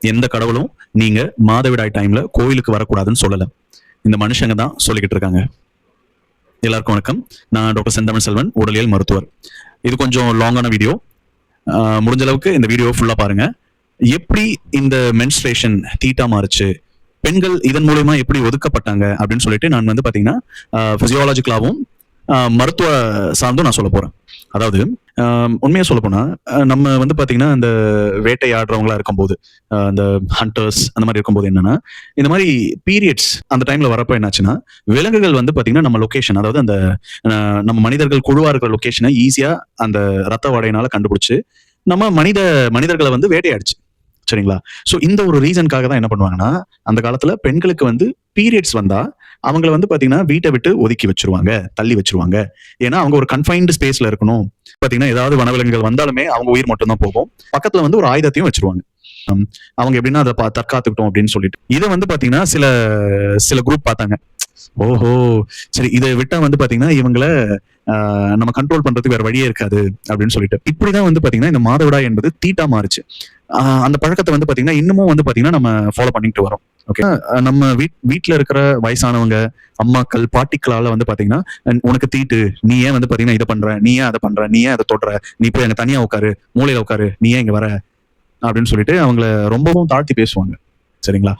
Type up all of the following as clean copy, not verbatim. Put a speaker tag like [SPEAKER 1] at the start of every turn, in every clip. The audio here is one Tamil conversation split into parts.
[SPEAKER 1] எந்த கடவுளும் நீங்க மாதவிடாய் டைம்ல கோயிலுக்கு வரக்கூடாதுன்னு சொல்லல. இந்த மனுஷங்க தான் சொல்லிக்கிட்டு இருக்காங்க. எல்லாருக்கும் வணக்கம். நான் டாக்டர் செந்தமிழ் செல்வன், உடலியல் மருத்துவர். இது கொஞ்சம் லாங்கான வீடியோ. முடிஞ்ச அளவுக்கு இந்த வீடியோ ஃபுல்லா பாருங்க. எப்படி இந்த மென்ஸ்ட்ரேஷன் தீட்டா மாறுச்சு, பெண்கள் இதன் மூலமா எப்படி ஒதுக்கப்பட்டாங்க அப்படின்னு சொல்லிட்டு நான் வந்து பாத்தீங்கன்னா பிசியோலாஜிக்கலாவும் மருத்துவ சார்ந்தும் நான் சொல்ல போறேன். அதாவது உண்மையா சொல்ல போனா நம்ம வந்து பாத்தீங்கன்னா இந்த வேட்டையாடுறவங்களா இருக்கும்போது, இந்த ஹண்டர்ஸ் அந்த மாதிரி இருக்கும்போது என்னன்னா, இந்த மாதிரி பீரியட்ஸ் அந்த டைம்ல வரப்போ என்னாச்சுன்னா, விலங்குகள் வந்து பாத்தீங்கன்னா நம்ம லொகேஷன், அதாவது அந்த நம்ம மனிதர்கள் குழுவா இருக்கிற லொகேஷனை ஈஸியா அந்த ரத்த வாடையினால கண்டுபிடிச்சு நம்ம மனிதர்களை வந்து வேட்டையாடுச்சு. சரிங்களா? சோ இந்த ஒரு ரீசனுக்காக தான் என்ன பண்ணுவாங்கன்னா, அந்த காலத்துல பெண்களுக்கு வந்து பீரியட்ஸ் வந்தா அவங்கள வந்து பாத்தீங்கன்னா வீட்டை விட்டு ஒதுக்கி வச்சிருவாங்க, தள்ளி வச்சிருவாங்க. ஏன்னா அவங்க ஒரு கன்ஃபைன்டு ஸ்பேஸ்ல இருக்கணும். பாத்தீங்கன்னா ஏதாவது வனவிலங்குகள் வந்தாலுமே அவங்க உயிர் மட்டும் தான் போகும். பக்கத்துல வந்து ஒரு ஆயுதத்தையும் வச்சிருவாங்க. அவங்க எப்படின்னா அதை தற்காத்துக்கிட்டோம் அப்படின்னு சொல்லிட்டு. இதை வந்து பாத்தீங்கன்னா சில சில குரூப் பார்த்தாங்க. ஓஹோ, சரி, இதை விட்டா வந்து பாத்தீங்கன்னா இவங்கள நம்ம கண்ட்ரோல் பண்றதுக்கு வேற வழியே இருக்காது அப்படின்னு சொல்லிட்டு இப்படிதான் வந்து பாத்தீங்கன்னா இந்த மாதவிடாய் என்பது தீட்டா மாறுச்சு. அந்த பழக்கத்தை வந்து பாத்தீங்கன்னா இன்னமும் வந்து பாத்தீங்கன்னா நம்ம ஃபாலோ பண்ணிட்டு வரோம். ஓகே, நம்ம வீட்டுல இருக்கிற வயசானவங்க, அம்மாக்கள், பாட்டிக்களால வந்து பாத்தீங்கன்னா உனக்கு தீட்டு, நீ ஏன் வந்து பாத்தீங்கன்னா இதை பண்ற, நீ ஏன் அதை பண்ற, நீ ஏன் அதை தொடுற, நீ போய் அங்க தனியா உட்காரு, மூலையில உட்காரு, நீ ஏன் இங்க வர அப்படின்னு சொல்லிட்டு அவங்கள ரொம்பவும் தாழ்த்தி பேசுவாங்க. சரிங்களா?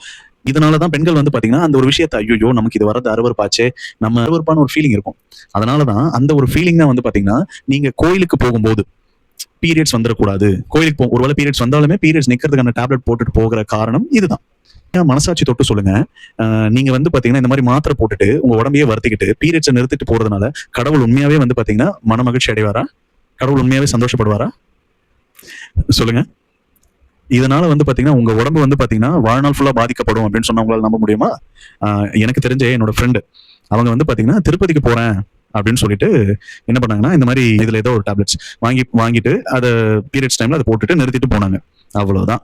[SPEAKER 1] இதனாலதான் பெண்கள் வந்து பாத்தீங்கன்னா அந்த ஒரு விஷயத்த, ஐயோ நமக்கு இது வரது அருவருப்பாச்சே, நம்ம அருவருப்பான ஒரு ஃபீலிங் இருக்கும். அதனாலதான் அந்த ஒரு ஃபீலிங் தான் வந்து பாத்தீங்கன்னா நீங்க கோயிலுக்கு போகும்போது பீரியட்ஸ் வந்துடக்கூடாது, கோயிலுக்கு ஒருவேளை பீரியட்ஸ் வந்தாலுமே பீரியட்ஸ் நிக்கிறதுக்கான டேப்லெட் போட்டுட்டு போகிற காரணம் இதுதான். மனசாட்சி தொட்டு சொல்லுங்க. நீங்க வந்து பாத்தீங்கன்னா இந்த மாதிரி மாத்திரை போட்டுட்டு உங்க உடம்பையே வருத்திக்கிட்டு பீரியட்ஸை நிறுத்திட்டு போறதுனால கடவுள் உண்மையாவே வந்து பாத்தீங்கன்னா மன மகிழ்ச்சி அடைவாரா? கடவுள் உண்மையாவே சந்தோஷப்படுவாரா? சொல்லுங்க. இதனால வந்து பாத்தீங்கன்னா உங்க உடம்பு வந்து பாத்தீங்கன்னா வாழ்நாள் ஃபுல்லா பாதிக்கப்படும் அப்படின்னு சொன்னா உங்களால நம்ப முடியுமா? எனக்கு தெரிஞ்ச என்னோட ஃப்ரெண்டு, அவங்க வந்து பாத்தீங்கன்னா திருப்பதிக்கு போறேன் அப்படின்னு சொல்லிட்டு என்ன பண்ணாங்கன்னா, இந்த மாதிரி இதுல ஏதோ ஒரு டேப்லெட்ஸ் வாங்கிட்டு அதை பீரியட்ஸ் டைம்ல அதை போட்டுட்டு நிறுத்திட்டு போனாங்க. அவ்வளவுதான்.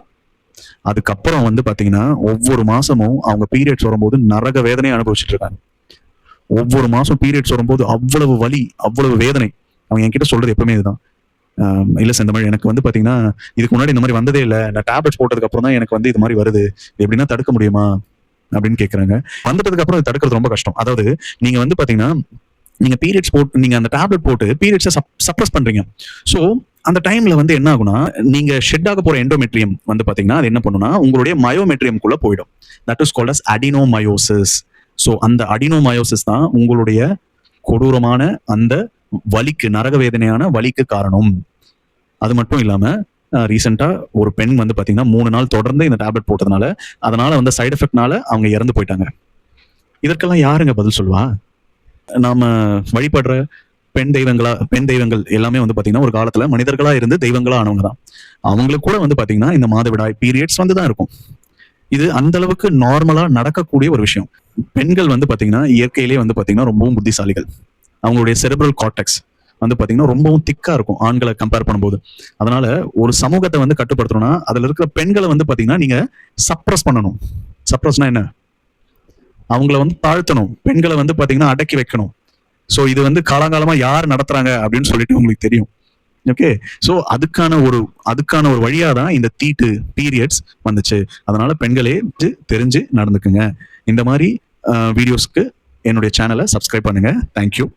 [SPEAKER 1] அதுக்கப்புறம் வந்து பாத்தீங்கன்னா ஒவ்வொரு மாசமும் அவங்க பீரியட்ஸ் வரும்போது நரக வேதனையை அனுபவிச்சுட்டு இருக்காங்க. ஒவ்வொரு மாசம் பீரியட்ஸ் வரும்போது அவ்வளவு வலி, அவ்வளவு வேதனை. அவங்க என்கிட்ட சொல்றது எப்பவுமே இதுதான். இல்ல சார், இந்த மாதிரி எனக்கு வந்து பாத்தீங்கன்னா இதுக்கு முன்னாடி இந்த மாதிரி வந்ததே இல்லை, நான் டேப்லெட்ஸ் போட்டதுக்கு அப்புறம் தான் எனக்கு வந்து இது மாதிரி வருது, எப்படின்னா தடுக்க முடியுமா அப்படின்னு கேக்குறாங்க. வந்துட்டதுக்கு அப்புறம் தடுக்கிறது ரொம்ப கஷ்டம். அதாவது நீங்க வந்து பாத்தீங்கன்னா நீங்க பீரியட்ஸ் போட்டு நீங்க அந்த டேப்லெட் போட்டு பீரியட்ஸை சப்ரஸ் பண்றீங்க. சோ அந்த டைம்ல வந்து என்ன ஆகுனா, நீங்க ஷெட் ஆக போற எண்டோமெட்ரியம் வந்து பாத்தீங்கன்னா அது என்ன பண்ணுனா உங்களுடைய மயோமெட்ரியம்குள்ள போயிடும். That is called as adenomyosis. So அந்த அடினோமயோசிஸ் தான் உங்களுடைய கொடூரமான அந்த வலிக்கு, நரக வேதனையான வலிக்கு காரணம். அது மட்டும் இல்லாம ரீசெண்டா ஒரு பெண் வந்து பாத்தீங்கன்னா 3 நாள் தொடர்ந்து இந்த டேப்லெட் போட்டதுனால அதனால வந்து சைடு எஃபெக்ட்னால அவங்க இறந்து போயிட்டாங்க. இதற்கெல்லாம் யாருங்க பதில் சொல்லுவா? நாம வழிபடுற பெண் தெய்வங்கள் எல்லாமே வந்து பாத்தீங்கன்னா ஒரு காலத்துல மனிதர்களா இருந்து தெய்வங்களா ஆனவங்க தான். அவங்களுக்கு கூட வந்து பாத்தீங்கன்னா இந்த மாதவிடாய் பீரியட்ஸ் வந்துதான் இருக்கும். இது அந்த அளவுக்கு நார்மலா நடக்கக்கூடிய ஒரு விஷயம். பெண்கள் வந்து பாத்தீங்கன்னா இயற்கையிலேயே வந்து பாத்தீங்கன்னா ரொம்பவும் புத்திசாலிகள். அவங்களுடைய செரிப்ரல் கார்டெக்ஸ் வந்து பாத்தீங்கன்னா ரொம்பவும் திக்கா இருக்கும் ஆண்களை கம்பேர் பண்ணும்போது. அதனால ஒரு சமூகத்தை வந்து கட்டுப்படுத்தணும்னா அதுல இருக்கிற பெண்களை வந்து பாத்தீங்கன்னா நீங்க சப்ரஸ் பண்ணணும். சப்ரஸ்னா என்ன? அவங்கள வந்து தாழ்த்தணும். பெண்களை வந்து பாத்தீங்கன்னா அடக்கி வைக்கணும். சோ இது வந்து காலங்காலமா யார் நடத்துறாங்க அப்படின்னு சொல்லிட்டு உங்களுக்கு தெரியும். ஓகே, சோ அதுக்கான ஒரு வழியா தான் இந்த தீட்டு பீரியட்ஸ் வந்துச்சு. அதனால பெண்களே தெரிஞ்சு நடந்துக்குங்க. இந்த மாதிரி வீடியோஸ்க்கு என்னுடைய சேனலை சப்ஸ்கிரைப் பண்ணுங்க. தேங்க்யூ.